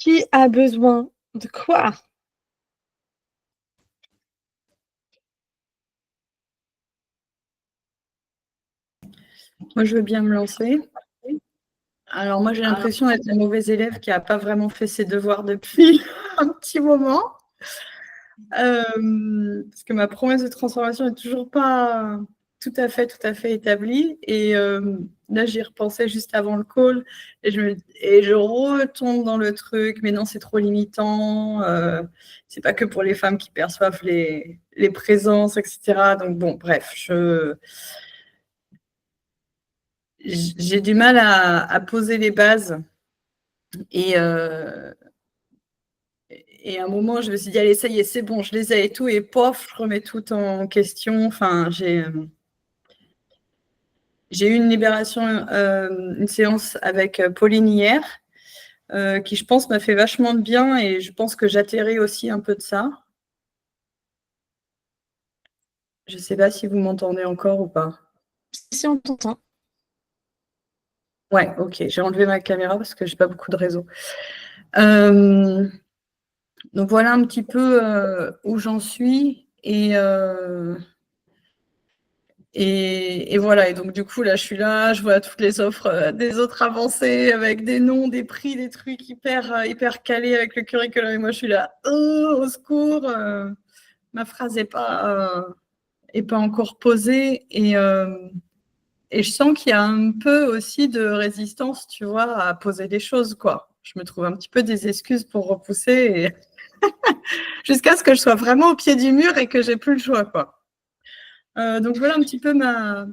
Qui a besoin de quoi? Moi, je veux bien me lancer. Alors, moi, j'ai l'impression d'être un mauvais élève qui n'a pas vraiment fait ses devoirs depuis un petit moment. Parce que ma promesse de transformation n'est toujours pas tout à fait établie. Et là, j'y repensais juste avant le call et je retombe dans le truc. Mais non, c'est trop limitant. C'est pas que pour les femmes qui perçoivent les présences, etc. Donc, bon, bref, j'ai du mal à poser les bases. Et à un moment, je me suis dit, allez, ça y est, c'est bon, je les ai et tout. Et pof, je remets tout en question. Enfin, j'ai eu une libération, une séance avec Pauline hier, qui, je pense, m'a fait vachement de bien. Et je pense que j'atterris aussi un peu de ça. Je ne sais pas si vous m'entendez encore ou pas. Si on t'entend. Ouais, ok. J'ai enlevé ma caméra parce que j'ai pas beaucoup de réseau. Donc voilà un petit peu où j'en suis et voilà. Et donc du coup là, je suis là, je vois toutes les offres des autres avancées avec des noms, des prix, des trucs hyper calés avec le curriculum. Et moi, je suis là, oh, au secours, ma phrase n'est pas encore posée et je sens qu'il y a un peu aussi de résistance, tu vois, à poser des choses, quoi. Je me trouve un petit peu des excuses pour repousser jusqu'à ce que je sois vraiment au pied du mur et que j'ai plus le choix, quoi. Donc voilà un petit peu ma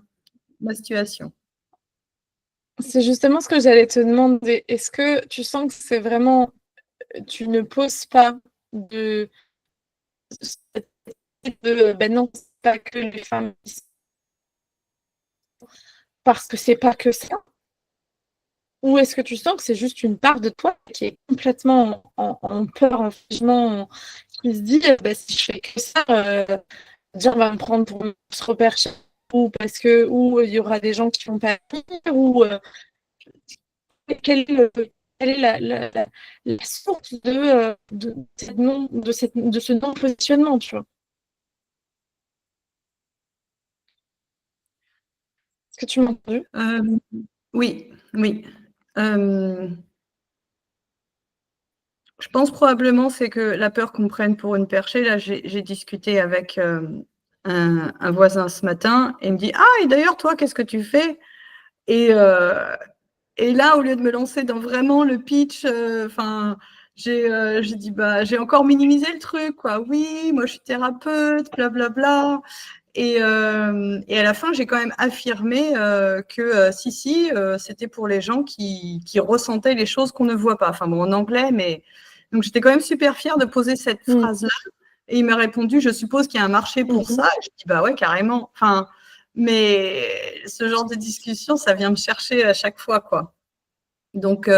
situation. C'est justement ce que j'allais te demander. Est-ce que tu sens que c'est vraiment, tu ne poses pas de ben non, c'est pas que les femmes, parce que c'est pas que ça? Ou est-ce que tu sens que c'est juste une part de toi qui est complètement en peur, en jugement, qui se dit, si je fais que ça, dire va me prendre pour une repère ou parce que ou il y aura des gens qui vont pas venir ou quelle est la source de ce non-positionnement, tu vois? Est-ce que tu m'as entendu? Oui, oui. Je pense probablement c'est que la peur qu'on me prenne pour une perchée. Là, j'ai discuté avec un voisin ce matin et il me dit: «Ah et d'ailleurs toi, qu'est-ce que tu fais?» Et là, au lieu de me lancer dans vraiment le pitch, j'ai dit: «Bah, j'ai encore minimisé le truc, quoi. Oui, moi, je suis thérapeute, blablabla.» Et à la fin, j'ai quand même affirmé que si, c'était pour les gens qui ressentaient les choses qu'on ne voit pas. Enfin bon, en anglais, mais donc j'étais quand même super fière de poser cette phrase-là. Et il m'a répondu: «Je suppose qu'il y a un marché pour ça.» Et je dis: «Bah ouais, carrément.» Enfin, mais ce genre de discussion, ça vient me chercher à chaque fois, quoi. Donc,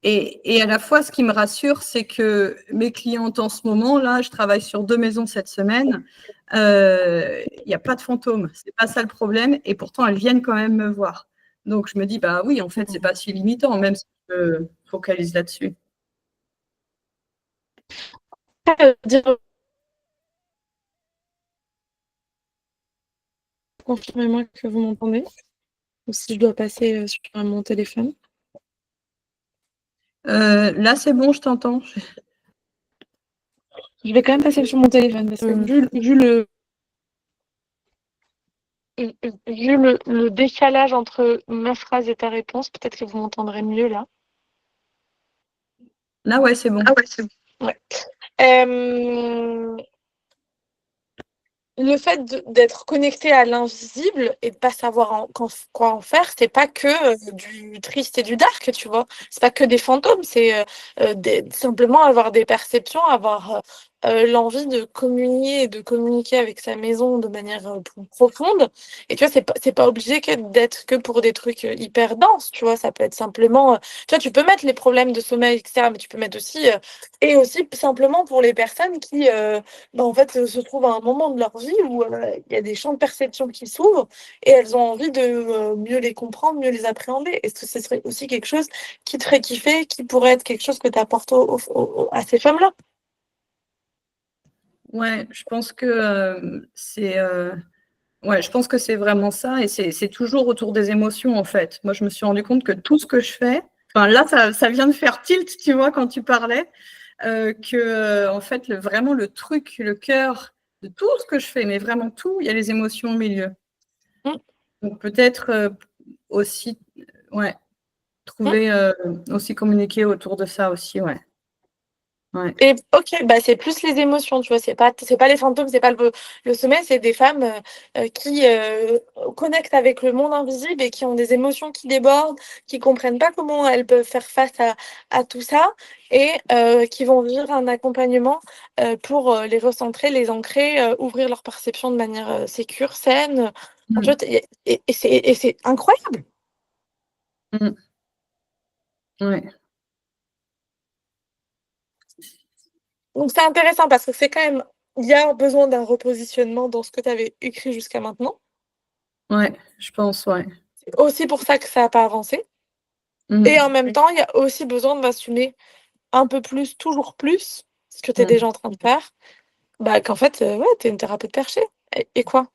et à la fois, ce qui me rassure, c'est que mes clientes en ce moment, là, je travaille sur 2 maisons cette semaine, il y a pas de fantômes. C'est pas ça le problème et pourtant elles viennent quand même me voir. Donc je me dis: «Bah oui, en fait, c'est pas si limitant, même si je focalise là-dessus.» Dire confirmez-moi que vous m'entendez ou si je dois passer sur mon téléphone. Là, c'est bon, je t'entends. Je vais quand même passer sur mon téléphone parce que vu le décalage entre ma phrase et ta réponse, peut-être que vous m'entendrez mieux là. Là, ouais, c'est bon. Ah ouais, c'est bon. Ouais. Le fait d'être connecté à l'invisible et de pas savoir quoi en faire, c'est pas que du triste et du dark, tu vois. C'est pas que des fantômes, c'est simplement avoir des perceptions, avoir l'envie de communier et de communiquer avec sa maison de manière plus profonde. Et tu vois, c'est pas obligé d'être que pour des trucs hyper denses, tu vois. Ça peut être simplement, tu vois, tu peux mettre les problèmes de sommeil, etc., mais tu peux mettre aussi, et aussi simplement pour les personnes qui, en fait, se trouvent à un moment de leur vie où il y a des champs de perception qui s'ouvrent et elles ont envie de mieux les comprendre, mieux les appréhender. Est-ce que ce serait aussi quelque chose qui te ferait kiffer, qui pourrait être quelque chose que tu apportes à ces femmes-là? Ouais, je pense que je pense que c'est vraiment ça, et c'est toujours autour des émotions en fait. Moi, je me suis rendu compte que tout ce que je fais, enfin là, ça vient de faire tilt, tu vois, quand tu parlais, en fait, vraiment le truc, le cœur de tout ce que je fais, mais vraiment tout, il y a les émotions au milieu. Mm. Donc peut-être aussi, ouais, Mm. trouver aussi communiquer autour de ça aussi, ouais. Ouais. Et ok, bah c'est plus les émotions, tu vois, c'est pas les fantômes, c'est pas le sommeil, c'est des femmes qui connectent avec le monde invisible et qui ont des émotions qui débordent, qui comprennent pas comment elles peuvent faire face à tout ça et qui vont vivre un accompagnement pour les recentrer, les ancrer, ouvrir leur perception de manière sécure, saine. Enfin, tu vois, Mm. et c'est incroyable. Mm. Ouais. Donc c'est intéressant parce que c'est quand même, il y a besoin d'un repositionnement dans ce que tu avais écrit jusqu'à maintenant. Ouais, je pense, ouais. C'est aussi pour ça que ça n'a pas avancé. Et en Mm. même temps, il y a aussi besoin d'assumer un peu plus, toujours plus, ce que tu es Mm. déjà en train de faire. Bah, qu'en fait, ouais, tu es une thérapeute perchée. Et quoi?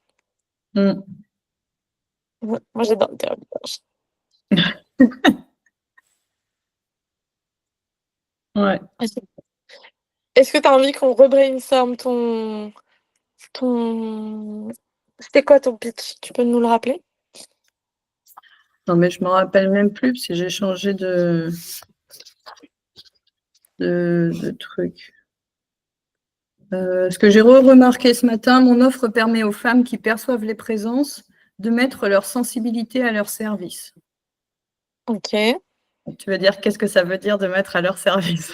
Mm. Moi, j'adore les thérapeutes perchées. Ouais. Est-ce que tu as envie qu'on rebrainstorm ton... C'était quoi ton pitch? Tu peux nous le rappeler? Non, mais je me rappelle même plus parce que j'ai changé de truc. Ce que j'ai remarqué ce matin, mon offre permet aux femmes qui perçoivent les présences de mettre leur sensibilité à leur service. Ok. Tu veux dire, qu'est-ce que ça veut dire de mettre à leur service?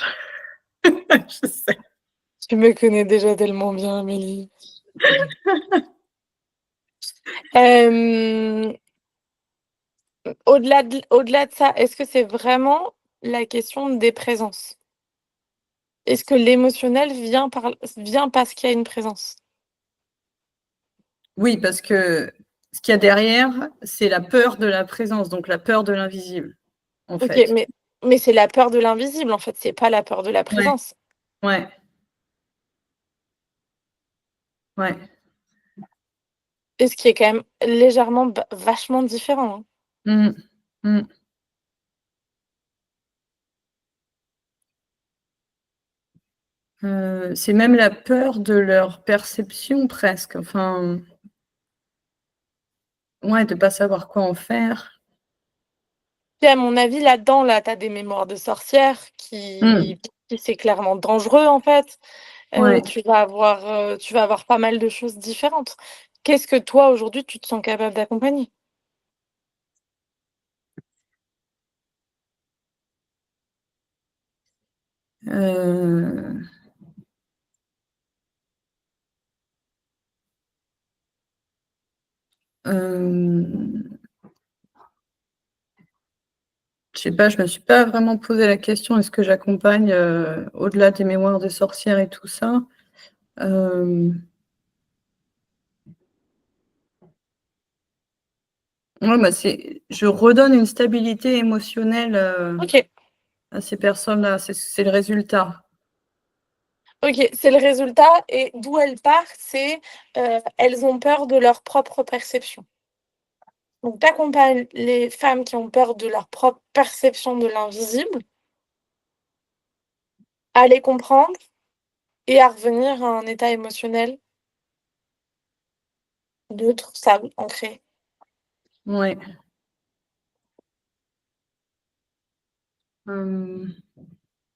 Je sais. Tu me connais déjà tellement bien, Amélie. Euh, au-delà de ça, est-ce que c'est vraiment la question des présences? Est-ce que l'émotionnel vient parce qu'il y a une présence? Oui, parce que ce qu'il y a derrière, c'est la peur de la présence, donc la peur de l'invisible, en Ok, fait. mais c'est la peur de l'invisible, en fait, c'est pas la peur de la Ouais, présence. ouais, ouais. Et ce qui est quand même légèrement, vachement différent, hein. Mm, mm. C'est même la peur de leur perception presque. Enfin, ouais, de pas savoir quoi en faire. Puis à mon avis, là-dedans, là, tu as des mémoires de sorcières Mm, qui c'est clairement dangereux, en fait. ouais. Tu vas avoir pas mal de choses différentes. Qu'est-ce que toi, aujourd'hui, tu te sens capable d'accompagner? Euh, euh, je sais pas, je me suis pas vraiment posé la question, est-ce que j'accompagne au-delà des mémoires de sorcières et tout ça? Euh, ouais, bah, je redonne une stabilité émotionnelle Ok, à ces personnes-là, c'est le résultat. ok, c'est le résultat. Et d'où elles partent, c'est elles ont peur de leur propre perception. Donc, tu accompagnes les femmes qui ont peur de leur propre perception de l'invisible à les comprendre et à revenir à un état émotionnel neutre, stable, ancré. Ouais. Euh,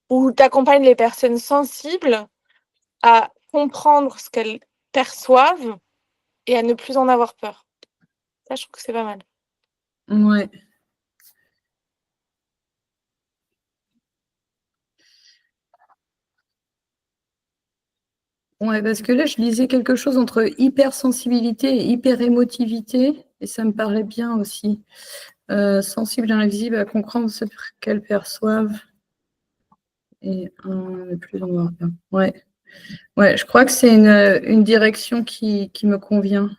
Ou tu accompagnes les personnes sensibles à comprendre ce qu'elles perçoivent et à ne plus en avoir peur. Ça, je trouve que c'est pas mal. ouais. Ouais, parce que là, je lisais quelque chose entre hypersensibilité et hyperémotivité, et ça me parlait bien aussi. Sensible et invisible à comprendre ce qu'elles perçoivent, et un plus en noir. Ouais. Ouais, je crois que c'est une direction qui me convient.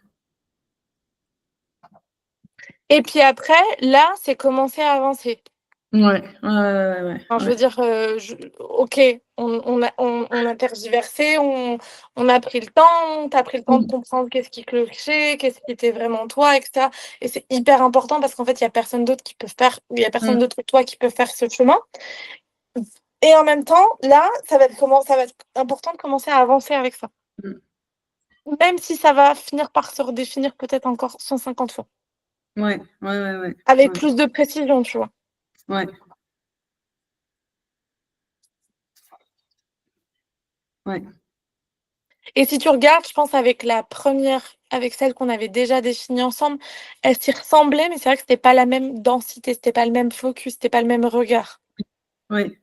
Et puis après, là, c'est commencer à avancer. Ouais, ouais. Enfin, je veux dire, OK, on a tergiversé, on a pris le temps, tu as pris le temps de comprendre qu'est-ce qui clochait, qu'est-ce qui était vraiment toi et cetera, et c'est hyper important parce qu'en fait, il y a personne d'autre qui peut faire, ou il y a personne d'autre que toi qui peut faire ce chemin, et en même temps, là, ça va être important de commencer à avancer avec ça. Même si ça va finir par se redéfinir peut-être encore 150 fois, Ouais. avec plus de précision, tu vois? Ouais. Ouais. Et si tu regardes, je pense avec celle qu'on avait déjà définie ensemble, elle s'y ressemblait, mais c'est vrai que c'était pas la même densité, c'était pas le même focus, c'était pas le même regard. Ouais.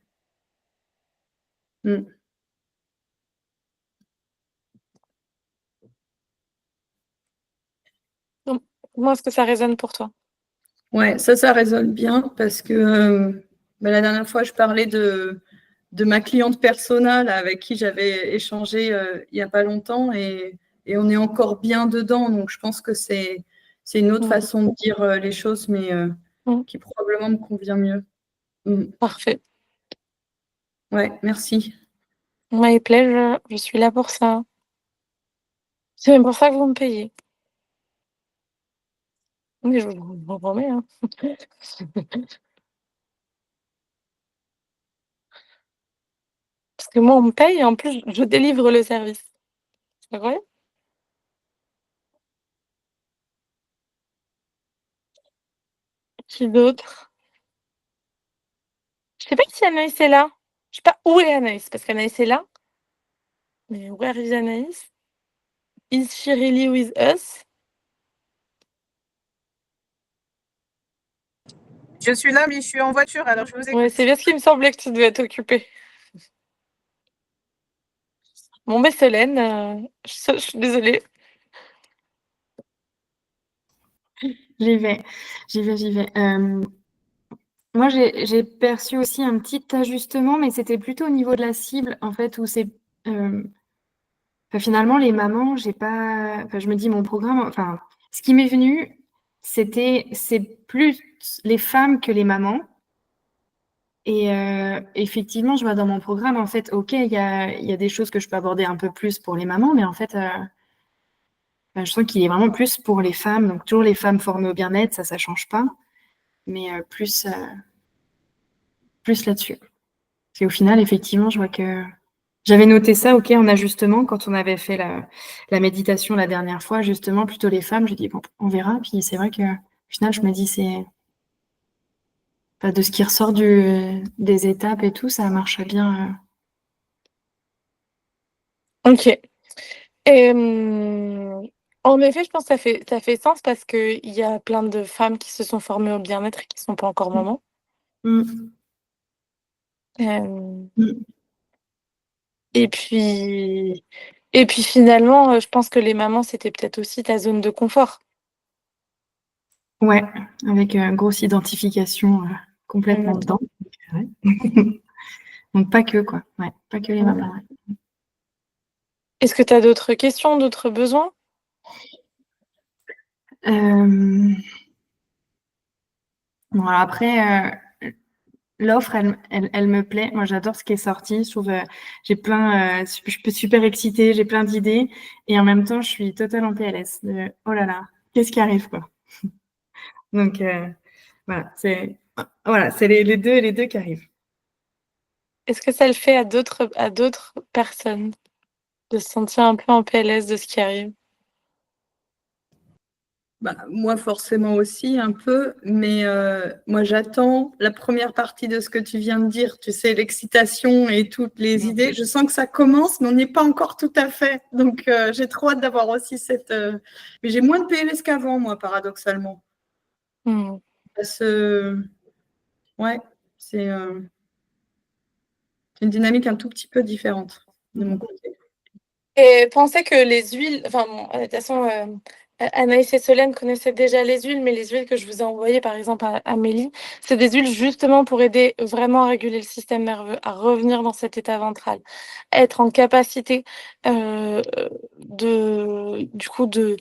Donc, comment est-ce que ça résonne pour toi? Ouais, ça résonne bien parce que la dernière fois, je parlais de ma cliente persona là, avec qui j'avais échangé il n'y a pas longtemps, et on est encore bien dedans. Donc, je pense que c'est une autre façon de dire les choses, mais qui probablement me convient mieux. Parfait. Ouais, merci. My pleasure, je suis là pour ça. C'est même pour ça que vous me payez. Mais je vous promets, hein. Parce que moi, on me paye et en plus, je délivre le service. C'est incroyable. Qui d'autre? Je sais pas si Anaïs est là. Je sais pas où est Anaïs, parce qu'Anaïs est là. Mais where is Anaïs? Is she really with us? Je suis là, mais je suis en voiture, alors je vous Ouais, écoute. c'est bien ce qui me semblait que tu devais être occupée. Bon, ben Solène, je suis désolée. J'y vais, j'y vais. Moi, j'ai perçu aussi un petit ajustement, mais c'était plutôt au niveau de la cible, en fait, où c'est... finalement, les mamans, j'ai pas... Enfin, je me dis, mon programme... Enfin, ce qui m'est venu, c'est plus les femmes que les mamans. Et effectivement, je vois dans mon programme, en fait, OK, il y a des choses que je peux aborder un peu plus pour les mamans, mais en fait, je sens qu'il est vraiment plus pour les femmes. Donc, toujours les femmes formées au bien-être, ça change pas, mais plus là-dessus. Et au final, effectivement, je vois que j'avais noté ça, OK, en ajustement, quand on avait fait la méditation la dernière fois, justement, plutôt les femmes, je dis, bon, on verra. Puis c'est vrai que au final, je me dis, c'est de ce qui ressort des étapes et tout, ça marche bien. OK. Et en effet, je pense que ça fait sens parce qu'il y a plein de femmes qui se sont formées au bien-être et qui ne sont pas encore mamans. Mm. Euh, Mm. et puis finalement, je pense que les mamans, c'était peut-être aussi ta zone de confort. Ouais, avec grosse identification complètement Mm. dedans. Ouais. Donc pas que, quoi. Ouais, pas que les mamans. Ouais. Est-ce que tu as d'autres questions, d'autres besoins? Bon, alors après, l'offre, elle me plaît. Moi, j'adore ce qui est sorti. Je trouve, j'ai plein, je suis super excitée, j'ai plein d'idées. Et en même temps, je suis total en PLS. Oh là là, qu'est-ce qui arrive, quoi. Donc, voilà, c'est les deux qui arrivent. Est-ce que ça le fait à d'autres personnes de se sentir un peu en PLS de ce qui arrive? Moi, forcément aussi, un peu, mais moi, j'attends la première partie de ce que tu viens de dire, tu sais, l'excitation et toutes les idées. Je sens que ça commence, mais on n'est pas encore tout à fait. Donc, j'ai trop hâte d'avoir aussi cette... Mais j'ai moins de PLS qu'avant, moi, paradoxalement. Parce que, ouais, c'est une dynamique un tout petit peu différente de mon côté. Et pensez que les huiles, enfin bon, de toute façon, Anaïs et Solène connaissaient déjà les huiles, mais les huiles que je vous ai envoyées, par exemple à Amélie, c'est des huiles justement pour aider vraiment à réguler le système nerveux, à revenir dans cet état ventral, être en capacité du coup de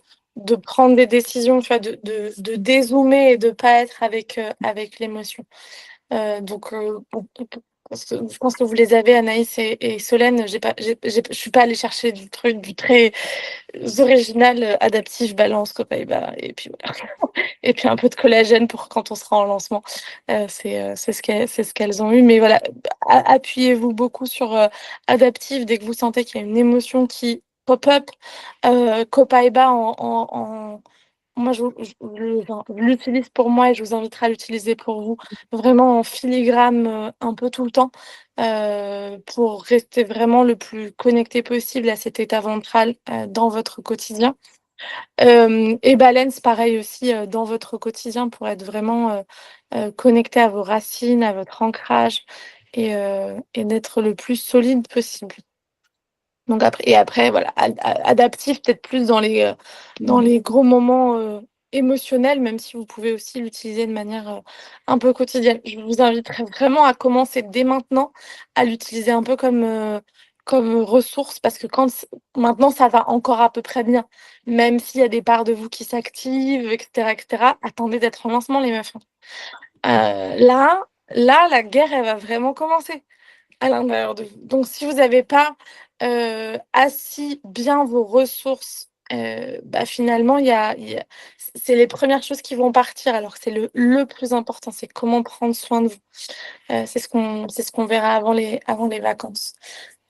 prendre des décisions, tu vois, de dézoomer et de pas être avec l'émotion. Je pense que vous les avez, Anaïs et Solène. Je suis pas allée chercher du truc, du très original, adaptif, balance, Copaiba, et puis voilà. Et puis un peu de collagène pour quand on sera en lancement. C'est ce qu'elles ont eu. Mais voilà, appuyez-vous beaucoup sur adaptif dès que vous sentez qu'il y a une émotion qui pop-up. Copaiba moi, je l'utilise pour moi et je vous inviterai à l'utiliser pour vous, vraiment en filigrane, un peu tout le temps, pour rester vraiment le plus connecté possible à cet état ventral, dans votre quotidien. Et balance, pareil aussi, dans votre quotidien pour être vraiment, connecté à vos racines, à votre ancrage et d'être le plus solide possible. Donc après voilà, adaptif peut-être plus dans les gros moments, émotionnels, même si vous pouvez aussi l'utiliser de manière, un peu quotidienne. Je vous inviterais vraiment à commencer dès maintenant à l'utiliser un peu comme ressource parce que maintenant ça va encore à peu près bien, même s'il y a des parts de vous qui s'activent et cetera. Attendez d'être en lancement les meufs, hein. Là, la guerre, elle va vraiment commencer à l'intérieur de vous. Donc si vous n'avez pas, assis bien vos ressources, finalement c'est les premières choses qui vont partir alors que c'est le plus important, c'est comment prendre soin de vous. C'est ce qu'on verra avant les vacances.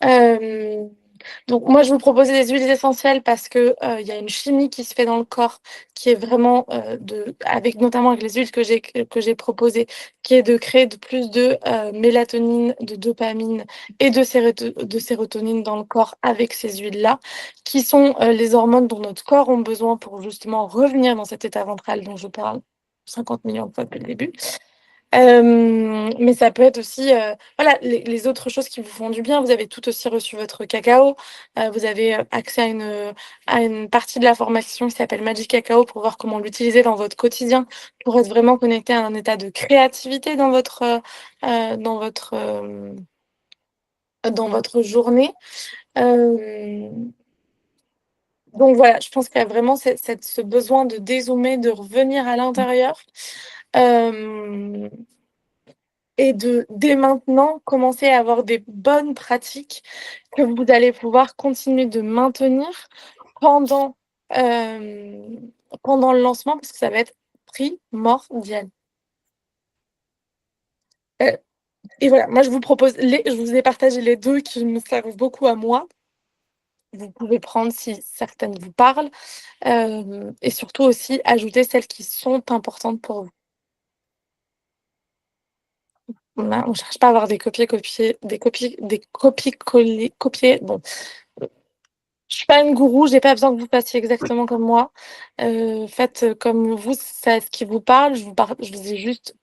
Hem Donc moi, je vous proposais des huiles essentielles parce que, il y a une chimie qui se fait dans le corps qui est vraiment, notamment avec les huiles que j'ai proposées, qui est de créer de plus de, mélatonine, de dopamine et de sérotonine dans le corps avec ces huiles-là, qui sont, les hormones dont notre corps ont besoin pour justement revenir dans cet état ventral dont je parle 50 millions de fois depuis le début. Mais ça peut être aussi, voilà, les autres choses qui vous font du bien. Vous avez tout aussi reçu votre cacao. Vous avez, accès à une partie de la formation qui s'appelle Magic Cacao pour voir comment l'utiliser dans votre quotidien, pour être vraiment connecté à un état de créativité dans votre journée. Hem, donc voilà, je pense qu'il y a vraiment ce besoin de dézoomer, de revenir à l'intérieur. Hem Et dès maintenant, commencer à avoir des bonnes pratiques que vous allez pouvoir continuer de maintenir pendant, pendant le lancement parce que ça va être primordial. Heu et voilà, moi je vous ai partagé les 2 qui me servent beaucoup à moi. Vous pouvez prendre si certaines vous parlent, et surtout aussi ajouter celles qui sont importantes pour vous. On cherche pas à avoir des copier-coller copier bon. Je suis pas une gourou, j'ai pas besoin que vous fassiez exactement comme moi. Faites, comme vous, ça ce qui vous parle. Je vous ai juste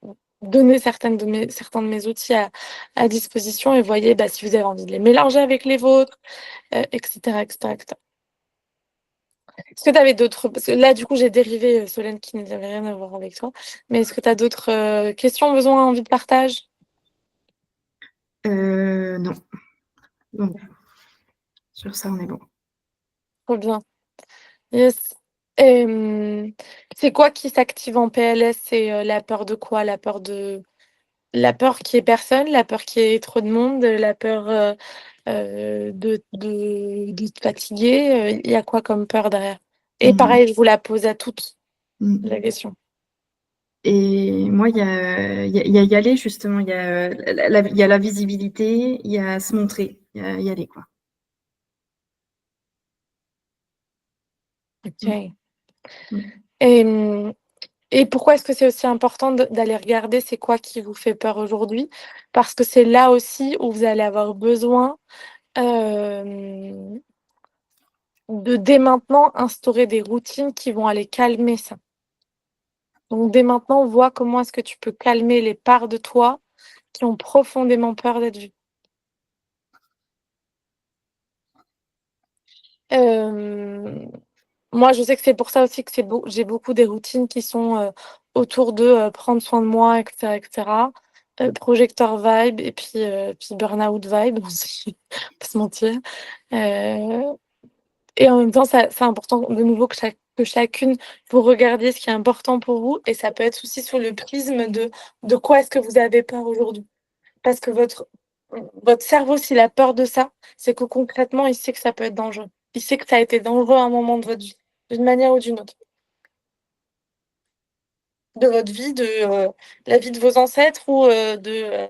donné certains de mes outils à disposition et voyez, si vous avez envie de les mélanger avec les vôtres, et cetera, et cetera, et cetera. Est-ce que tu avais d'autres parce que là, du coup, j'ai dérivé, Solène, qui n'avait rien à voir avec toi. Mais est-ce que tu as d'autres, questions, besoins, envie de partage? Non. Non. Sur ça, on est bon. Trop bien. Yes. Hem, c'est quoi qui s'active en PLS? C'est, la peur de quoi? La peur qu'il y ait personne, la peur qu'il y ait trop de monde, la peur, de te fatiguer, il y a quoi comme peur derrière? Et pareil, je vous la pose à toutes, Mmh. la question. Et moi, il y a y aller justement, il y a la visibilité, il y a se montrer, il y a y aller, quoi. OK. Mmh. Et et pourquoi est-ce que c'est aussi important d'aller regarder c'est quoi qui vous fait peur aujourd'hui? Parce que c'est là aussi où vous allez avoir besoin, hem de dès maintenant instaurer des routines qui vont aller calmer ça. Donc dès maintenant, vois comment est-ce que tu peux calmer les parts de toi qui ont profondément peur d'être vues. Moi, je sais que c'est pour ça aussi que j'ai beaucoup des routines qui sont autour de prendre soin de moi, etc., etc. Projecteur vibe et puis burn-out vibe aussi, pas se mentir. Euh, et en même temps, c'est important de nouveau que chacune vous regardiez ce qui est important pour vous. Et ça peut être aussi sous le prisme de quoi est-ce que vous avez peur aujourd'hui. Parce que votre cerveau, s'il a peur de ça, c'est que concrètement, il sait que ça peut être dangereux. Il sait que ça a été dangereux à un moment de votre vie, d'une manière ou d'une autre. De votre vie, de la vie de vos ancêtres ou de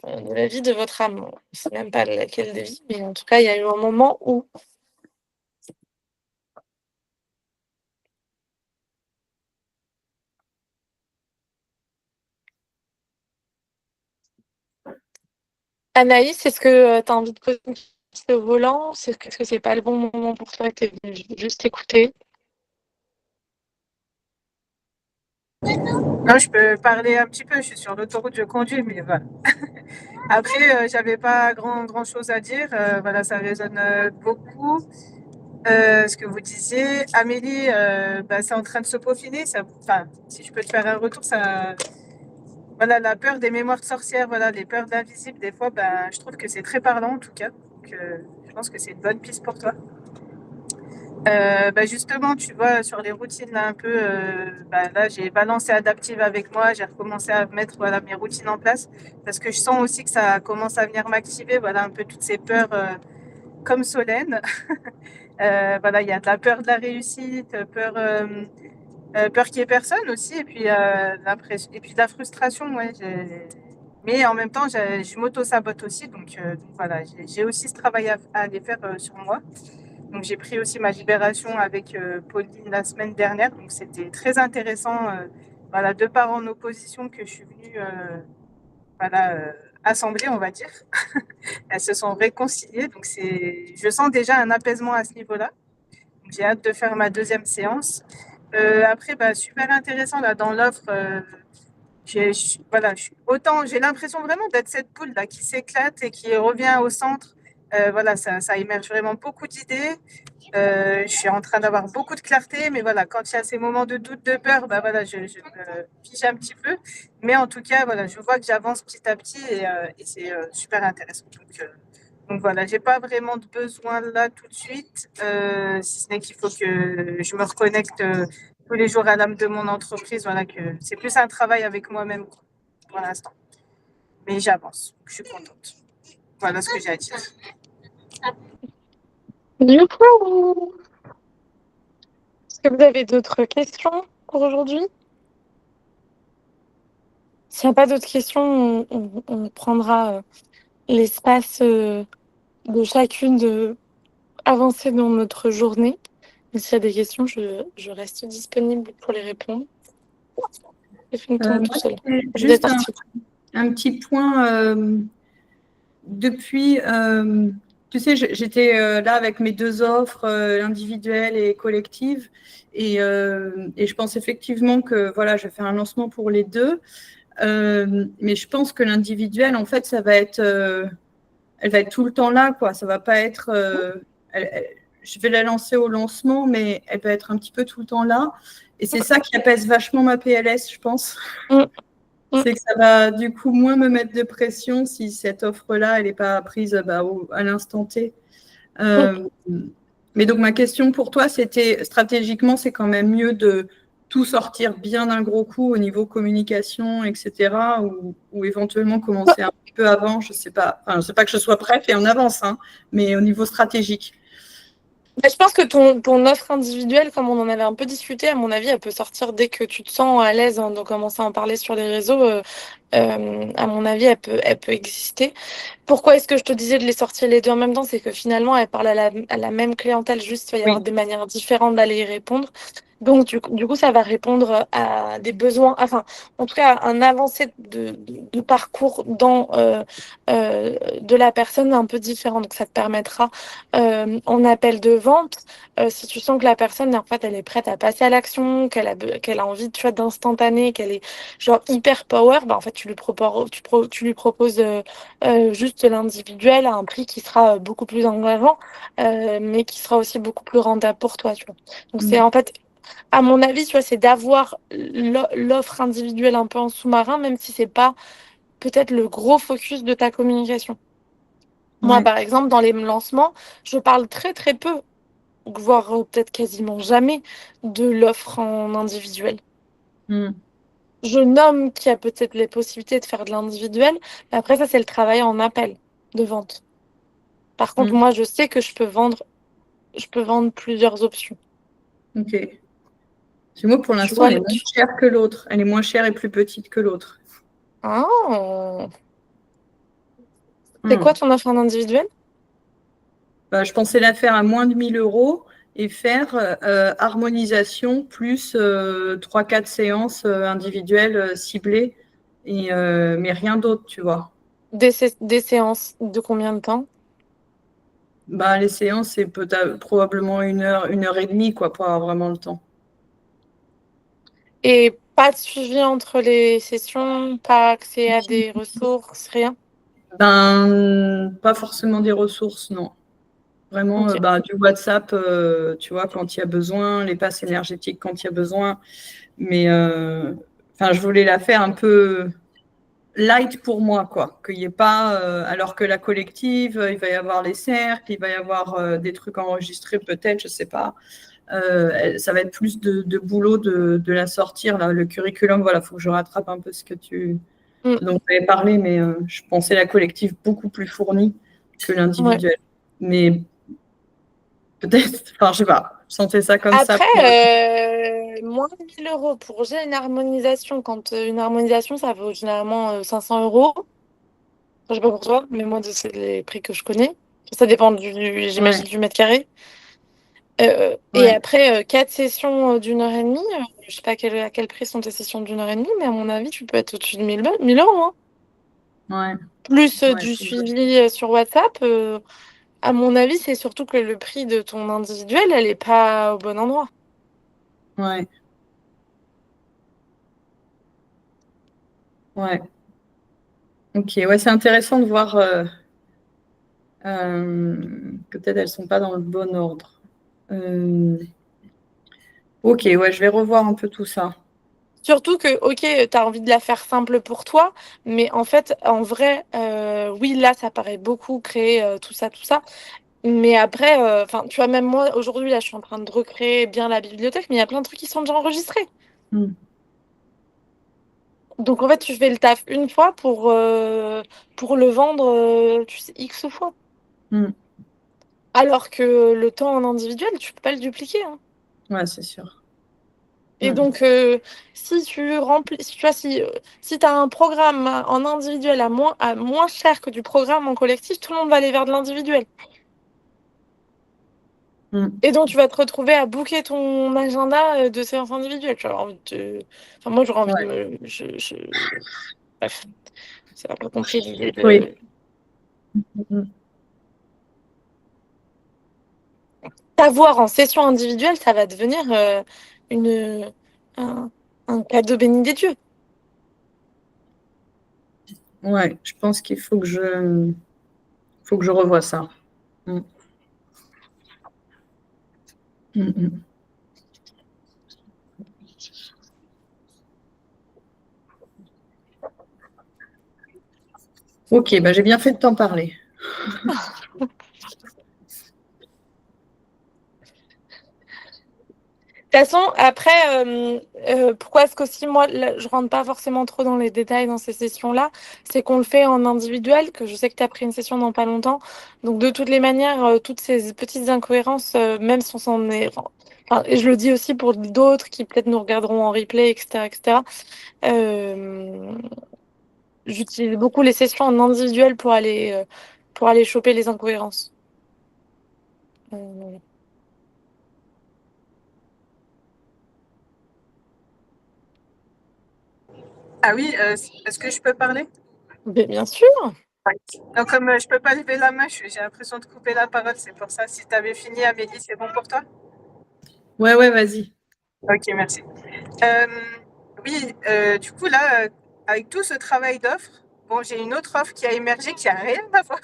la vie de votre âme. Je ne sais même pas laquelle des vies, mais en tout cas, il y a eu un moment où. Anaïs, est-ce que tu as envie de poser une question au volant? Est-ce que c'est pas le bon moment pour toi? Tu es venue juste écouter? Non, je peux parler un petit peu. Je suis sur l'autoroute, je conduis, mais voilà. Après, j'avais pas grand chose à dire. Voilà, ça résonne beaucoup. Ce que vous disiez, Amélie, c'est en train de se peaufiner. Enfin, si je peux te faire un retour, ça, voilà, la peur des mémoires de sorcières, voilà, les peurs de l'invisible. Des fois, je trouve que c'est très parlant en tout cas. Donc, je pense que c'est une bonne piste pour toi. Justement, tu vois, sur les routines, là, un peu, là, j'ai balancé Adaptive avec moi, j'ai recommencé à mettre voilà, mes routines en place parce que je sens aussi que ça commence à venir m'activer, voilà, un peu toutes ces peurs comme Solène. Voilà, il y a de la peur de la réussite, peur qu'il n'y ait personne aussi, et puis, et puis de la frustration, ouais. Mais en même temps, je m'auto-sabote aussi, donc voilà, j'ai aussi ce travail à aller faire sur moi. Donc j'ai pris aussi ma libération avec Pauline la semaine dernière, donc c'était très intéressant. Voilà, deux parents en opposition que je suis venue assembler, on va dire. Elles se sont réconciliées, donc je sens déjà un apaisement à ce niveau-là. J'ai hâte de faire ma deuxième séance. Après, super intéressant là dans l'offre. Autant j'ai l'impression vraiment d'être cette poule là qui s'éclate et qui revient au centre. Voilà, ça émerge vraiment beaucoup d'idées. Je suis en train d'avoir beaucoup de clarté, mais voilà, quand il y a ces moments de doute, de peur, voilà, je me fige un petit peu. Mais en tout cas, voilà, je vois que j'avance petit à petit et c'est super intéressant. Donc voilà, j'ai pas vraiment de besoin là tout de suite, si ce n'est qu'il faut que je me reconnecte tous les jours à l'âme de mon entreprise. Voilà, que c'est plus un travail avec moi-même pour l'instant. Mais j'avance, je suis contente. Voilà ce que j'ai à dire. Du coup, est-ce que vous avez d'autres questions pour aujourd'hui? S'il n'y a pas d'autres questions, on prendra l'espace de chacune de avancer dans notre journée. Et s'il y a des questions, je reste disponible pour les répondre. J'ai fait une tombe tout seul. Juste un petit point. Depuis, tu sais, j'étais là avec mes deux offres, individuelles et collectives, et je pense effectivement que voilà, je vais faire un lancement pour les deux. Mais je pense que l'individuel, en fait, ça va être, elle va être tout le temps là, quoi. Ça va pas être, je vais la lancer au lancement, mais elle va être un petit peu tout le temps là. Et c'est ça qui apaise vachement ma PLS, je pense. C'est que ça va du coup moins me mettre de pression si cette offre-là, elle n'est pas prise à l'instant T. Mais donc ma question pour toi, c'était stratégiquement, c'est quand même mieux de tout sortir bien d'un gros coup au niveau communication, etc. ou éventuellement commencer un peu avant, je sais pas. Enfin, je sais pas que je sois prête et en avance, hein, mais au niveau stratégique. Je pense que ton offre individuelle, comme on en avait un peu discuté, à mon avis, elle peut sortir dès que tu te sens à l'aise de commencer à en parler sur les réseaux. À mon avis, elle peut exister. Pourquoi est-ce que je te disais de les sortir les deux en même temps? C'est que finalement, elle parle à la même clientèle, juste il va y avoir des manières différentes d'aller y répondre. Donc, du coup, ça va répondre à des besoins, enfin, en tout cas, un avancé de parcours de la personne un peu différent. Donc, ça te permettra, en appel de vente, si tu sens que la personne, en fait, elle est prête à passer à l'action, qu'elle a envie, tu vois, d'instantané, qu'elle est genre hyper power, en fait, tu lui proposes juste l'individuel à un prix qui sera beaucoup plus engageant, mais qui sera aussi beaucoup plus rentable pour toi, tu vois. Donc, c'est en fait, à mon avis, tu vois, c'est d'avoir l'offre individuelle un peu en sous-marin, même si c'est pas peut-être le gros focus de ta communication. Moi, Ouais. par exemple, dans les lancements, je parle très très peu, voire peut-être quasiment jamais, de l'offre en individuel. Mm. Je nomme qu'il y a peut-être les possibilités de faire de l'individuel, mais après ça, c'est le travail en appel de vente. Par contre, Mm. moi, je sais que je peux vendre plusieurs options. Ok. Parce que moi, pour Tu l'instant, vois, elle est moins chère que l'autre. Elle est moins chère et plus petite que l'autre. Ah. C'est Mm. quoi ton offre en individuel? Bah, je pensais la faire à moins de 1 000 euros et faire harmonisation plus 3-4 séances individuelles ciblées, mais rien d'autre, tu vois. Des séances de combien de temps? Bah, les séances, c'est probablement 1 heure et demie, quoi, pour avoir vraiment le temps. Et pas de suivi entre les sessions, pas accès à des ressources, rien? Ben, pas forcément des ressources, non. Vraiment, Ok. bah, du WhatsApp, tu vois, quand il y a besoin, les passes énergétiques quand il y a besoin. Mais enfin, je voulais la faire un peu light pour moi, quoi. Qu'il n'y ait pas, alors que la collective, il va y avoir les cercles, il va y avoir des trucs enregistrés peut-être, je sais pas. Ça va être plus de boulot de la sortir, là. Le curriculum, voilà, il faut que je rattrape un peu Mm. dont tu avais parlé, mais je pensais la collective beaucoup plus fournie que Ouais. l'individuel. Mais peut-être, enfin, je sais pas, je sentais ça comme ça. Après, moins de 1 000 euros pour j'ai une harmonisation. Quand une harmonisation, ça vaut généralement 500 euros. Je sais pas pour toi, mais moi, c'est les prix que je connais. Ça dépend Ouais, j'imagine, du mètre carré. Et ouais, après, 4 sessions d'1 heure et demie, je sais pas à quel prix sont tes sessions d'1 heure et demie, mais à mon avis, tu peux être au-dessus de 1000 euros, hein. ouais, Plus ouais, du suivi sur WhatsApp. À mon avis, c'est surtout que le prix de ton individuel, elle est pas au bon endroit. ouais, ouais. Ok, ouais, c'est intéressant de voir que peut-être elles sont pas dans le bon ordre. Ok, ouais, je vais revoir un peu tout ça. Surtout que, ok, tu as envie de la faire simple pour toi, mais en fait, en vrai, oui, là, ça paraît beaucoup créer tout ça, tout ça. Mais après, enfin, tu vois, même moi, aujourd'hui, là, je suis en train de recréer bien la bibliothèque, mais il y a plein de trucs qui sont déjà enregistrés. Mm. Donc, en fait, tu fais le taf une fois pour le vendre, tu sais, X fois. Mm. Alors que le temps en individuel, tu peux pas le dupliquer, hein. Ouais, c'est sûr. Et Mm. donc, si tu remplis, tu vois, si tu as un programme en individuel à moins cher que du programme en collectif, tout le monde va aller vers de l'individuel. Mm. Et donc, tu vas te retrouver à booker ton agenda de séances individuelles. Tu vas avoir envie Enfin, moi, j'aurais envie de Ouais. me. Bref, c'est un peu compris l'idée Oui. de. Mm. T'avoir en session individuelle, ça va devenir une, un, un cadeau béni des dieux. Ouais, je pense qu'il faut que je revoie ça. Mm. Mm, mm. Ok, bah j'ai bien fait de t'en parler. De toute façon, après, pourquoi est-ce qu'aussi, moi, là, je rentre pas forcément trop dans les détails dans ces sessions-là, c'est qu'on le fait en individuel, que je sais que tu as pris une session dans pas longtemps. Donc, de toutes les manières, toutes ces petites incohérences, même si on s'en est. Enfin, et je le dis aussi pour d'autres qui peut-être nous regarderont en replay, etc., etc. euh, J'utilise beaucoup les sessions en individuel pour aller choper les incohérences. Euh, Ah oui, est-ce que je peux parler? mais bien sûr. Donc, comme je peux pas lever la main, j'ai l'impression de couper la parole, c'est pour ça. Si tu avais fini, Amélie, c'est bon pour toi? Ouais, ouais, vas-y. Ok, merci. Euh, oui, du coup, là, avec tout ce travail d'offre, bon, j'ai une autre offre qui a émergé qui a rien à voir.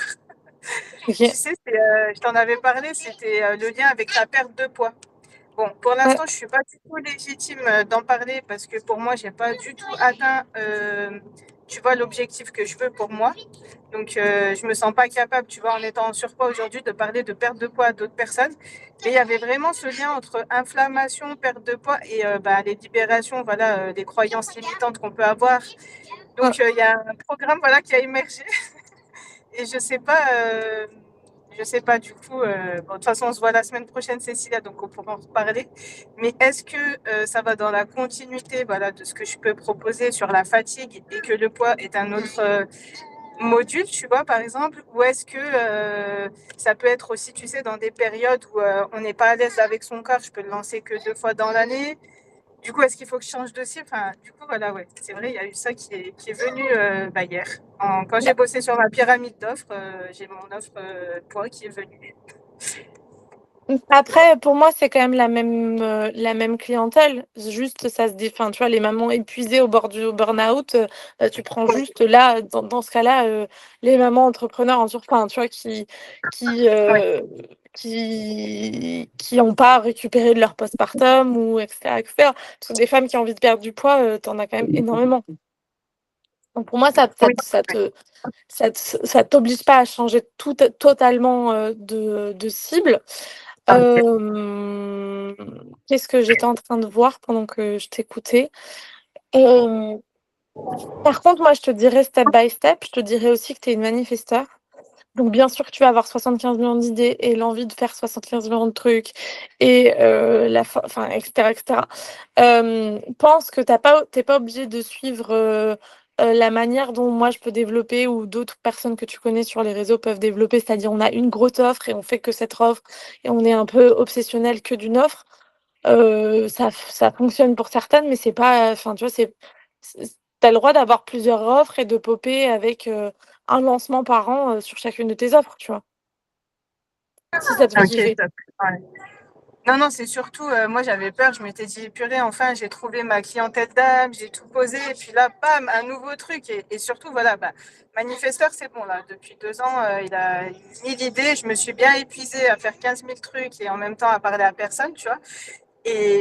Ok. Tu sais, je t'en avais parlé, c'était le lien avec la perte de poids. Bon, pour l'instant, je suis pas du tout légitime d'en parler parce que pour moi, j'ai pas du tout atteint, tu vois, l'objectif que je veux pour moi. Donc, je me sens pas capable, tu vois, en étant en surpoids aujourd'hui, de parler de perte de poids à d'autres personnes. Mais il y avait vraiment ce lien entre inflammation, perte de poids et les libérations, voilà, des croyances limitantes qu'on peut avoir. Donc, il y a un programme, voilà, qui a émergé. Et je sais pas du coup, bon, de toute façon, on se voit la semaine prochaine, Cécilia, donc on pourra en reparler. Mais est-ce que ça va dans la continuité, voilà, de ce que je peux proposer sur la fatigue et que le poids est un autre module, tu vois, par exemple, ou est-ce que ça peut être aussi, tu sais, dans des périodes où on n'est pas à l'aise avec son corps, je peux le lancer que 2 fois dans l'année. Du coup, est-ce qu'il faut que je change de cible? Enfin, du coup, voilà, ouais, c'est vrai, il y a eu ça qui est venu hier. Quand j'ai bossé sur ma pyramide d'offres, j'ai mon offre poids qui est venue. Après, pour moi, c'est quand même la même clientèle. Juste, ça se enfin, tu vois, les mamans épuisées au bord du burn-out, tu prends juste là, dans ce cas-là, les mamans entrepreneurs en surpoids, tu vois, qui, Ouais. qui ont pas récupéré de leur postpartum ou etc., etc. Parce que des femmes qui ont envie de perdre du poids, tu en as quand même énormément. Donc pour moi, Oui. ça t'oblige pas à changer totalement de cible. Qu'est-ce que j'étais en train de voir pendant que je t'écoutais? Euh, Par contre, moi, je te dirais step by step. Je te dirais aussi que tu es une manifesteur. Donc, bien sûr que tu vas avoir 75 millions d'idées et l'envie de faire 75 millions de trucs et enfin, etc., etc. Pense que t'es pas obligé de suivre la manière dont moi je peux développer ou d'autres personnes que tu connais sur les réseaux peuvent développer. C'est-à-dire, on a une grosse offre et on fait que cette offre et on est un peu obsessionnel que d'une offre. Ça fonctionne pour certaines, mais c'est pas, enfin, tu vois, t'as le droit d'avoir plusieurs offres et de popper avec un lancement par an sur chacune de tes offres, tu vois. Si ça te fait Ok, kiffer. top. Ouais. Non, non, c'est surtout, moi j'avais peur, je m'étais dit, purée, enfin j'ai trouvé ma clientèle d'âme, j'ai tout posé, et puis là, bam, un nouveau truc. Et surtout, voilà, manifesteur, c'est bon, là, depuis 2 ans, il a mis l'idée, je me suis bien épuisée à faire 15 000 trucs et en même temps à parler à personne, tu vois.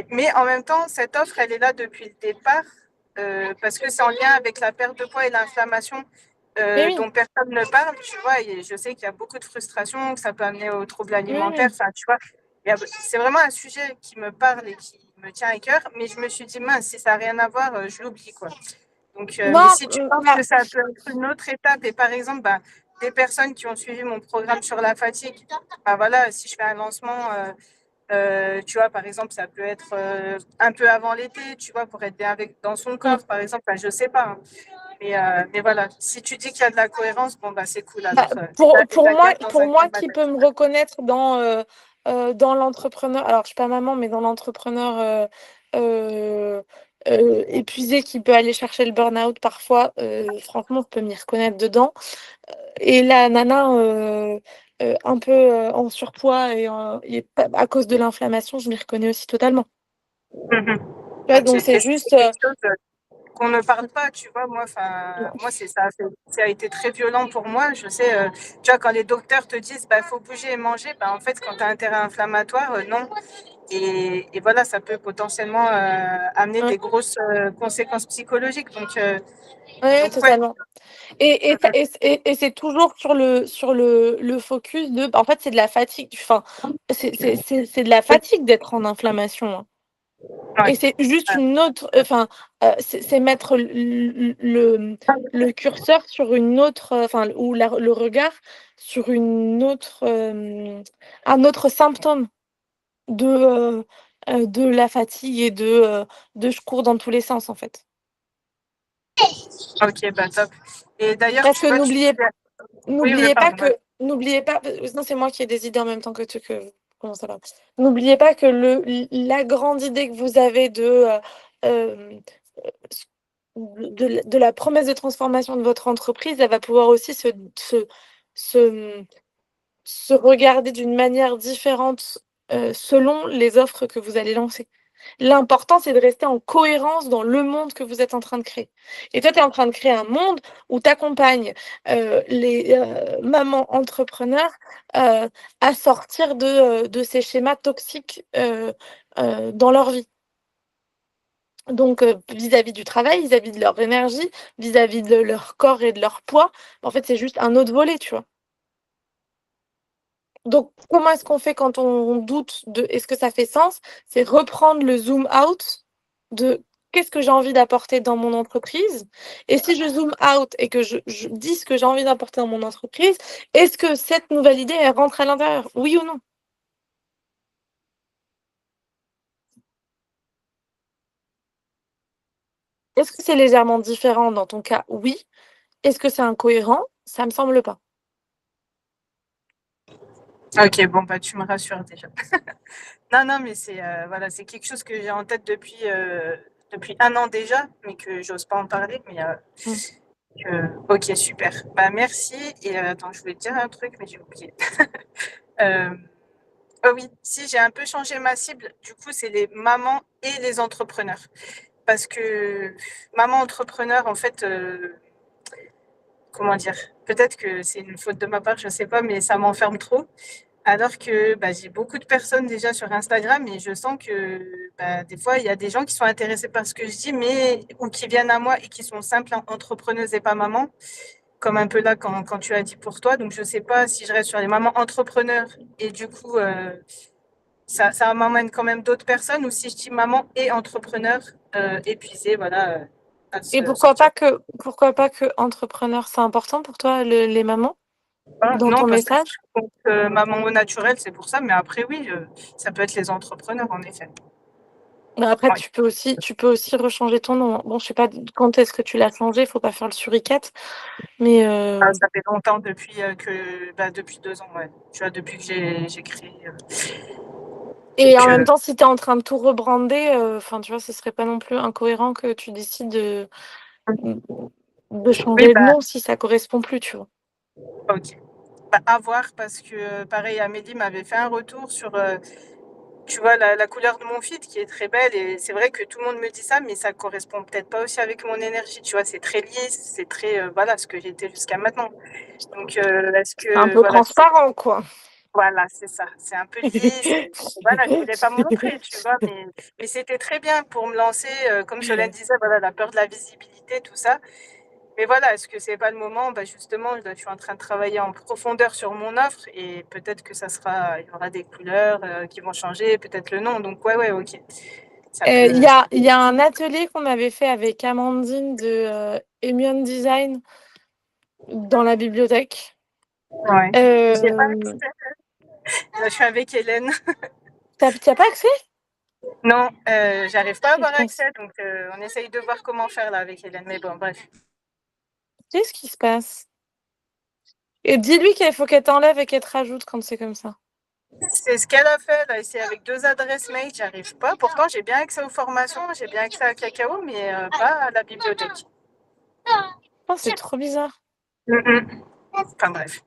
Mais en même temps, cette offre, elle est là depuis le départ, parce que c'est en lien avec la perte de poids et l'inflammation Mais oui, dont personne ne parle, tu vois. Et je sais qu'il y a beaucoup de frustration, que ça peut amener aux troubles alimentaires, oui, enfin, tu vois. C'est vraiment un sujet qui me parle et qui me tient à cœur, mais je me suis dit, mince, si ça n'a rien à voir, je l'oublie, quoi. Donc, mais non, si tu penses que ça peut être une autre étape, et par exemple, des personnes qui ont suivi mon programme sur la fatigue, voilà, si je fais un lancement, tu vois, par exemple, ça peut être un peu avant l'été, tu vois, pour être bien dans son corps, par exemple, je sais pas. Hein. Mais voilà, si tu dis qu'il y a de la cohérence, bon, c'est cool. Alors, pour moi qui peut me reconnaître dans l'entrepreneur, alors je suis pas maman, mais dans l'entrepreneur épuisé qui peut aller chercher le burn-out parfois, franchement, je peux m'y reconnaître dedans. Et la nana un peu en surpoids et à cause de l'inflammation, je m'y reconnais aussi totalement. Ouais, Ok. donc c'est Et c'est juste. quelque chose qu'on ne parle pas, tu vois. Moi c'est ça. Ça a été très violent pour moi. Je sais, tu vois, quand les docteurs te disent, faut bouger et manger, en fait, quand tu as un terrain inflammatoire, non. Et voilà, ça peut potentiellement amener Ouais, des grosses conséquences psychologiques. Donc, ouais, ouais. totalement. Et c'est toujours sur le focus de. En fait, c'est de la fatigue. Enfin, c'est de la fatigue d'être en inflammation. Hein. Ouais. Et c'est juste une autre. Enfin, c'est mettre le curseur sur une autre. Enfin, ou le regard sur un autre symptôme de la fatigue et de je cours dans tous les sens, en fait. Ok, top. Et d'ailleurs, Parce tu que vois, oui, oui, n'oubliez pas pardon. n'oubliez pas, non, c'est moi qui ai des idées en même temps que tu, comment ça va. N'oubliez pas que la grande idée que vous avez euh, de la promesse de transformation de votre entreprise, elle va pouvoir aussi se, se regarder d'une manière différente selon les offres que vous allez lancer. L'important, c'est de rester en cohérence dans le monde que vous êtes en train de créer. Et toi, tu es en train de créer un monde où tu accompagnes les mamans entrepreneurs à sortir de ces schémas toxiques dans leur vie. Donc, vis-à-vis du travail, vis-à-vis de leur énergie, vis-à-vis de leur corps et de leur poids, en fait, c'est juste un autre volet, tu vois. Donc, comment est-ce qu'on fait quand on doute de est-ce que ça fait sens? C'est reprendre le zoom out de qu'est-ce que j'ai envie d'apporter dans mon entreprise? Et si je zoom out et que je dis ce que j'ai envie d'apporter dans mon entreprise, est-ce que cette nouvelle idée, elle rentre à l'intérieur? Oui ou non? Est-ce que c'est légèrement différent dans ton cas? Oui. Est-ce que c'est incohérent? Ça me semble pas. Ok, bon, bah, tu me rassures déjà. Non, non, mais c'est voilà, c'est quelque chose que j'ai en tête depuis 1 an déjà, mais que j'ose pas en parler. Mais ok, super. Bah, merci. Et attends, je voulais te dire un truc, mais j'ai oublié. Oh oui, si j'ai un peu changé ma cible, du coup, c'est les mamans et les entrepreneurs. Parce que maman entrepreneur, en fait, comment dire, peut-être que c'est une faute de ma part, je sais pas, mais ça m'enferme trop. Alors que bah, j'ai beaucoup de personnes déjà sur Instagram et je sens que bah, des fois, il y a des gens qui sont intéressés par ce que je dis, mais ou qui viennent à moi et qui sont simples entrepreneuses et pas mamans, comme un peu là quand tu as dit pour toi. Donc, je ne sais pas si je reste sur les mamans entrepreneurs et du coup, ça m'emmène quand même d'autres personnes ou si je dis maman et entrepreneur épuisé, voilà, à Et sortir. pourquoi pas que entrepreneur, c'est important pour toi, les mamans, dans Non, ton parce que message? je compte maman au naturel, c'est pour ça. Mais après, oui, ça peut être les entrepreneurs, en effet. Mais après, Ouais. tu peux aussi rechanger ton nom. Bon, je sais pas quand est-ce que tu l'as changé, faut pas faire le suricate, mais Ça fait longtemps depuis 2 ans, ouais. Tu vois, depuis que j'ai créé. et en Donc, même temps, si tu es en train de tout rebrander, enfin, tu vois, ce serait pas non plus incohérent que tu décides de oui, changer de nom si ça correspond plus, tu vois. ok. Bah, à voir parce que, pareil, Amélie m'avait fait un retour sur, tu vois, la couleur de mon feed qui est très belle. Et c'est vrai que tout le monde me dit ça, mais ça correspond peut-être pas aussi avec mon énergie. Tu vois, c'est très lisse, c'est très, voilà, ce que j'étais jusqu'à maintenant. Donc, est-ce C'est un que, peu voilà, transparent, quoi. voilà, c'est ça. C'est un peu lisse. Voilà, je voulais pas me montrer, tu vois, mais c'était très bien pour me lancer. Comme Solène disait, voilà, la peur de la visibilité, tout ça. Mais voilà, est-ce que c'est pas le moment? Bah justement, là, je suis en train de travailler en profondeur sur mon offre et peut-être que il y aura des couleurs qui vont changer, peut-être le nom. Donc ouais, ok. Ça peut. Il y a un atelier qu'on avait fait avec Amandine de Emion Design dans la bibliothèque. Ouais. J'ai pas Euh, accès. Là, je suis avec Hélène. t'as pas accès? Non, j'arrive pas à avoir Qu'est-ce accès, donc on essaye de voir comment faire là avec Hélène. Mais bon, bref. qui se passe? Et dis-lui qu'il faut qu'elle t'enlève et qu'elle te rajoute quand c'est comme ça. C'est ce qu'elle a fait. Là, c'est avec 2 adresses mail, j'arrive pas. Pourtant, j'ai bien accès aux formations, j'ai bien accès à Cacao, mais pas à la bibliothèque. Oh, c'est trop bizarre. Enfin bref.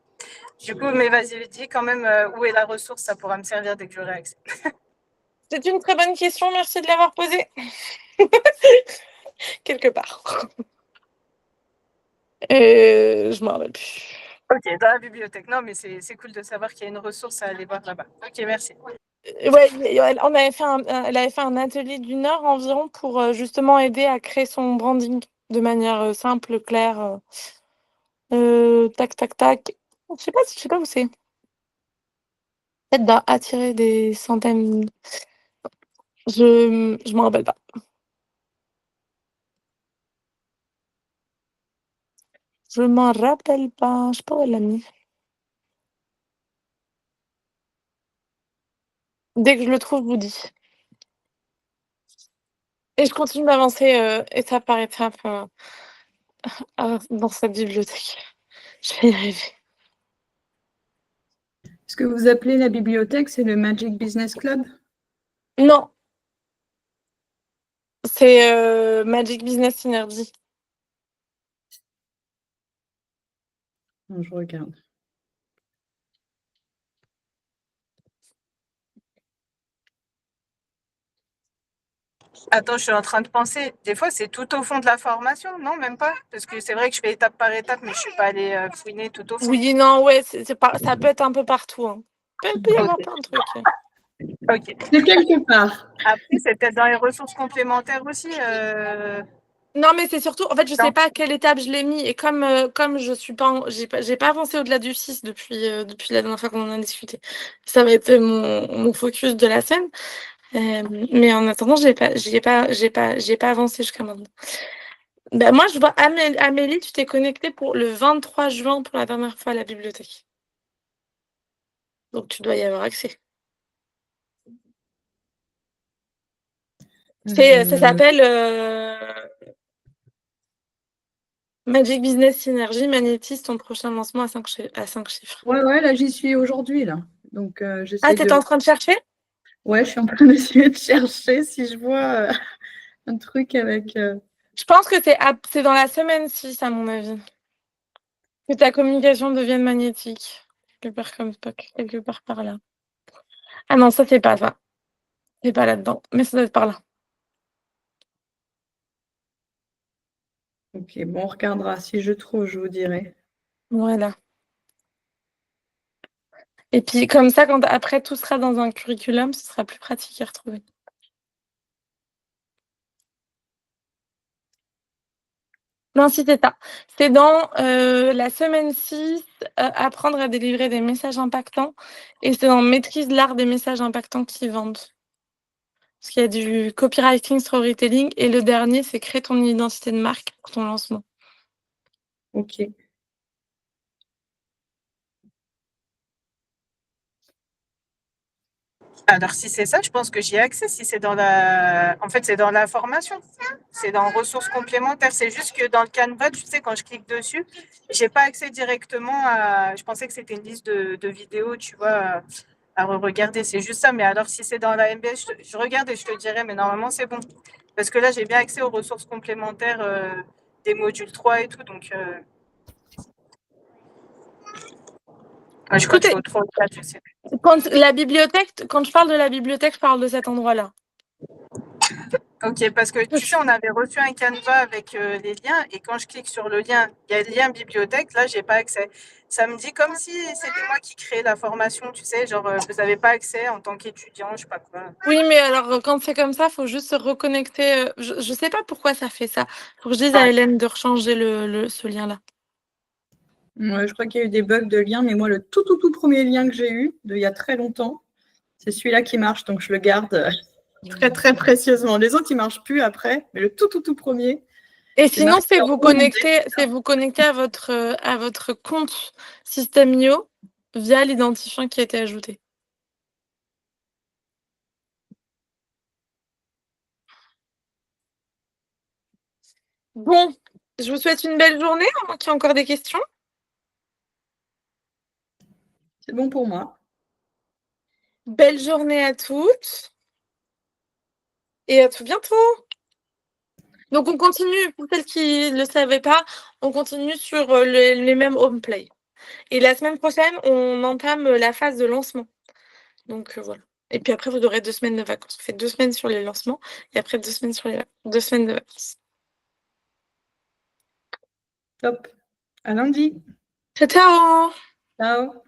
Du coup, mais vas-y, dis quand même où est la ressource, ça pourra me servir dès que j'aurai accès. C'est une très bonne question, merci de l'avoir posée. Quelque part. Je m'en rappelle plus. Ok, dans la bibliothèque. Non, mais c'est cool de savoir qu'il y a une ressource à aller voir là-bas. Ok, merci. Ouais, elle avait fait un atelier d'1 heure environ pour justement aider à créer son branding de manière simple, claire. Tac, tac, tac. Je sais pas où c'est. Peut-être d'attirer des centaines. Je m'en rappelle pas. Je m'en rappelle pas. Je sais pas où elle l'a mis. Dès que je le trouve, je vous dis. Et je continue d'avancer étape par étape dans cette bibliothèque. Je vais y arriver. Ce que vous appelez la bibliothèque, c'est le Magic Business Club? Non, c'est Magic Business Synergy. Non, je regarde. Attends, je suis en train de penser. Des fois, c'est tout au fond de la formation, non, même pas? Parce que c'est vrai que je fais étape par étape, mais je suis pas allée fouiner tout au fond. Oui, non, ouais, ça peut être un peu partout. Hein. Il peut y avoir Ok. plein de trucs. Ok. C'est quelque part. Après, c'est peut-être dans les ressources complémentaires aussi. Non, mais c'est surtout, en fait, je Non. sais pas à quelle étape je l'ai mis. Et comme je suis pas, j'ai pas avancé au-delà du 6 depuis la dernière fois qu'on en a discuté. Ça va être mon focus de la semaine. Mais en attendant, j'ai pas avancé jusqu'à maintenant. Ben, moi, je vois Amélie, tu t'es connectée pour le 23 juin pour la dernière fois à la bibliothèque. Donc, tu dois y avoir accès. Ça s'appelle Magic Business Synergy, magnétise ton prochain lancement à 5 chiffres. Ouais, là, j'y suis aujourd'hui, là. Donc, Ah, j'essaie t'es de... en train de chercher? Ouais, je suis en train d'essayer de chercher si je vois un truc avec... Je pense que c'est dans la semaine 6, à mon avis. Que ta communication devienne magnétique. Quelque part par là. Ah non, ça, c'est pas ça. C'est pas là-dedans. Mais ça doit être par là. Ok, bon, on regardera. Si je trouve, je vous dirai. Voilà. Et puis, comme ça, quand après tout sera dans un curriculum, ce sera plus pratique à retrouver. Non, si c'est ça. C'est dans la semaine 6, apprendre à délivrer des messages impactants. Et c'est dans maîtrise l'art des messages impactants qui vendent. Parce qu'il y a du copywriting, storytelling. Et le dernier, c'est créer ton identité de marque pour ton lancement. Ok. Alors, si c'est ça, je pense que j'y ai accès. Si c'est dans la. En fait, c'est dans la formation. C'est dans ressources complémentaires. C'est juste que dans le Canva, tu sais, quand je clique dessus, j'ai pas accès directement à. Je pensais que c'était une liste de vidéos, tu vois, à regarder. C'est juste ça. Mais alors, si c'est dans la MBS, je regarde et je te dirai, mais normalement, c'est bon. Parce que là, j'ai bien accès aux ressources complémentaires des modules 3 et tout. Donc, je crois Tout que c'est est... au 3 ou 4, je sais plus. Quand je parle de la bibliothèque, je parle de cet endroit-là. Ok, parce que tu sais, on avait reçu un Canva avec les liens et quand je clique sur le lien, il y a le lien bibliothèque, là, j'ai pas accès. Ça me dit comme si c'était moi qui créais la formation, tu sais, genre vous n'avez pas accès en tant qu'étudiant, je sais pas quoi. Oui, mais alors, quand c'est comme ça, il faut juste se reconnecter. Je ne sais pas pourquoi ça fait ça. Il faut que je dise à Ouais. Hélène de rechanger ce lien-là. Ouais, je crois qu'il y a eu des bugs de lien, mais moi, le tout premier lien que j'ai eu, il y a très longtemps, c'est celui-là qui marche, donc je le garde très précieusement. Les autres, ils ne marchent plus après, mais le tout premier. Et sinon, marqué c'est en vous haut en vous connecter à votre compte System.io via l'identifiant qui a été ajouté. Bon, je vous souhaite une belle journée, à moins qu'il y ait encore des questions. C'est bon pour moi. Belle journée à toutes et à tout bientôt. Donc, on continue, pour celles qui ne le savaient pas, on continue sur les mêmes home play. Et la semaine prochaine, on entame la phase de lancement. Donc, voilà. Et puis après, vous aurez 2 semaines de vacances. On fait 2 semaines sur les lancements et après 2 semaines sur 2 semaines de vacances. Top. À lundi. Ciao, ciao! Ciao.